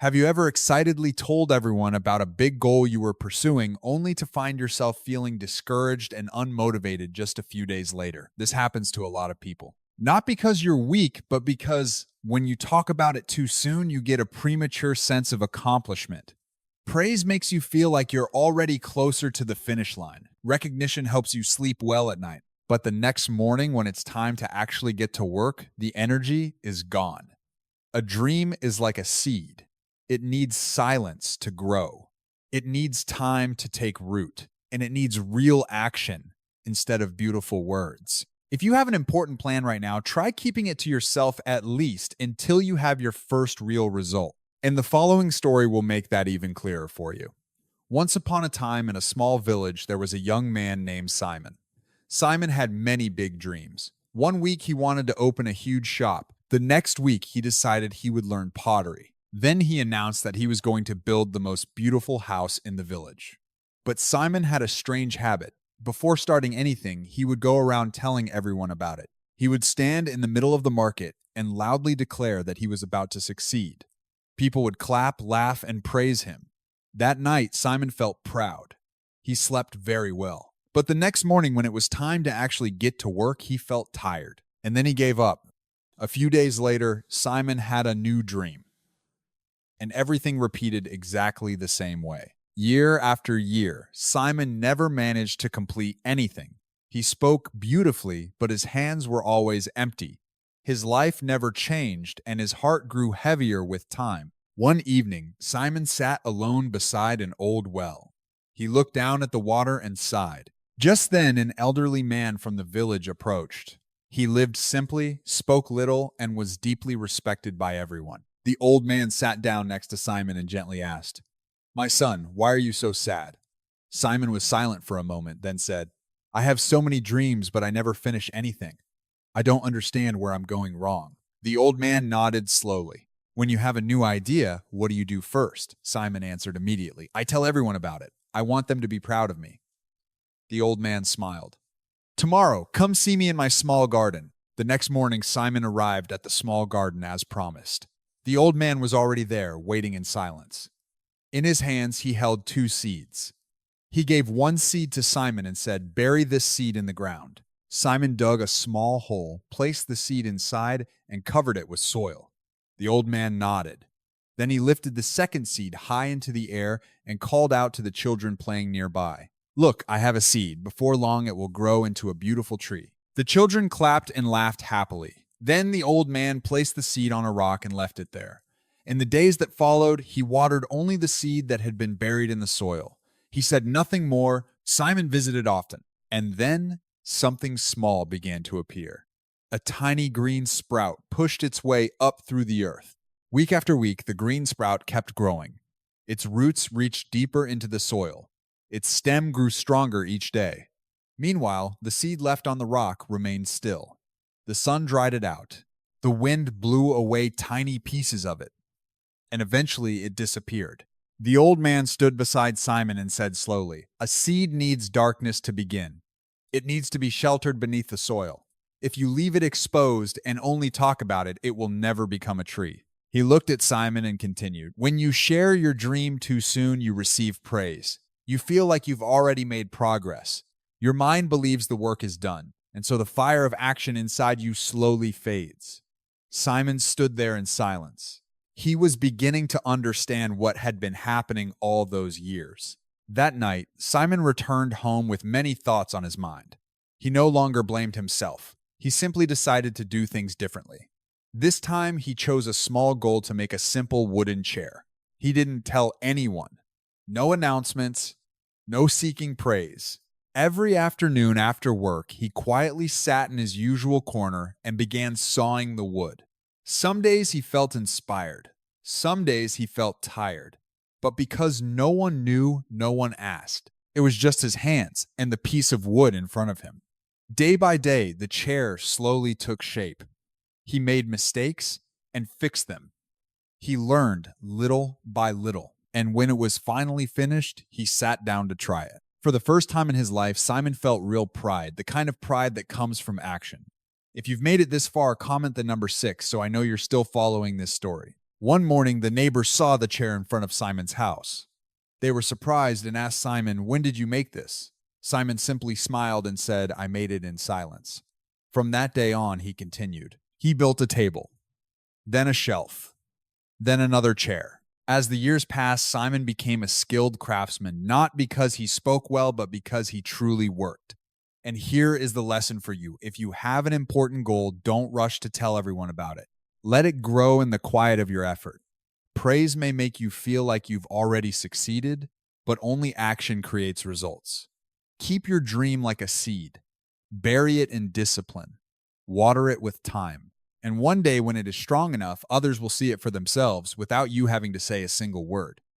Have you ever excitedly told everyone about a big goal you were pursuing only to find yourself feeling discouraged and unmotivated just a few days later? This happens to a lot of people. Not because you're weak, but because when you talk about it too soon, you get a premature sense of accomplishment. Praise makes you feel like you're already closer to the finish line. Recognition helps you sleep well at night. But the next morning, when it's time to actually get to work, the energy is gone. A dream is like a seed. It needs silence to grow. It needs time to take root, and it needs real action instead of beautiful words. If you have an important plan right now, try keeping it to yourself at least until you have your first real result. And the following story will make that even clearer for you. Once upon a time in a small village, there was a young man named Simon. Simon had many big dreams. One week he wanted to open a huge shop. The next week he decided he would learn pottery. Then he announced that he was going to build the most beautiful house in the village. But Simon had a strange habit. Before starting anything, he would go around telling everyone about it. He would stand in the middle of the market and loudly declare that he was about to succeed. People would clap, laugh, and praise him. That night, Simon felt proud. He slept very well. But the next morning, when it was time to actually get to work, he felt tired. And then he gave up. A few days later, Simon had a new dream. And everything repeated exactly the same way. Year after year, Simon never managed to complete anything. He spoke beautifully, but his hands were always empty. His life never changed, and his heart grew heavier with time. One evening, Simon sat alone beside an old well. He looked down at the water and sighed. Just then, an elderly man from the village approached. He lived simply, spoke little, and was deeply respected by everyone. The old man sat down next to Simon and gently asked, "My son, why are you so sad?" Simon was silent for a moment, then said, "I have so many dreams, but I never finish anything. I don't understand where I'm going wrong." The old man nodded slowly. "When you have a new idea, what do you do first?" Simon answered immediately. "I tell everyone about it. I want them to be proud of me." The old man smiled. "Tomorrow, come see me in my small garden." The next morning, Simon arrived at the small garden as promised. The old man was already there, waiting in silence. In his hands, he held 2 seeds. He gave one seed to Simon and said, "Bury this seed in the ground." Simon dug a small hole, placed the seed inside, and covered it with soil. The old man nodded. Then he lifted the second seed high into the air and called out to the children playing nearby, "Look, I have a seed. Before long, it will grow into a beautiful tree." The children clapped and laughed happily. Then the old man placed the seed on a rock and left it there. In the days that followed, he watered only the seed that had been buried in the soil. He said nothing more. Simon visited often. And then something small began to appear. A tiny green sprout pushed its way up through the earth. Week after week, the green sprout kept growing. Its roots reached deeper into the soil. Its stem grew stronger each day. Meanwhile, the seed left on the rock remained still. The sun dried it out. The wind blew away tiny pieces of it. And eventually it disappeared. The old man stood beside Simon and said slowly, "A seed needs darkness to begin. It needs to be sheltered beneath the soil. If you leave it exposed and only talk about it, it will never become a tree." He looked at Simon and continued, "When you share your dream too soon, you receive praise. You feel like you've already made progress. Your mind believes the work is done, and so the fire of action inside you slowly fades." Simon stood there in silence. He was beginning to understand what had been happening all those years. That night, Simon returned home with many thoughts on his mind. He no longer blamed himself. He simply decided to do things differently. This time, he chose a small goal to make a simple wooden chair. He didn't tell anyone. No announcements, no seeking praise. Every afternoon after work, he quietly sat in his usual corner and began sawing the wood. Some days he felt inspired. Some days he felt tired. But because no one knew, no one asked. It was just his hands and the piece of wood in front of him. Day by day, the chair slowly took shape. He made mistakes and fixed them. He learned little by little. And when it was finally finished, he sat down to try it. For the first time in his life, Simon felt real pride, the kind of pride that comes from action. If you've made it this far, comment the number 6 so I know you're still following this story. One morning, the neighbors saw the chair in front of Simon's house. They were surprised and asked Simon, "When did you make this?" Simon simply smiled and said, "I made it in silence." From that day on, he continued. He built a table, then a shelf, then another chair. As the years passed, Simon became a skilled craftsman, not because he spoke well, but because he truly worked. And here is the lesson for you. If you have an important goal, don't rush to tell everyone about it. Let it grow in the quiet of your effort. Praise may make you feel like you've already succeeded, but only action creates results. Keep your dream like a seed. Bury it in discipline. Water it with time. And one day, when it is strong enough, others will see it for themselves without you having to say a single word.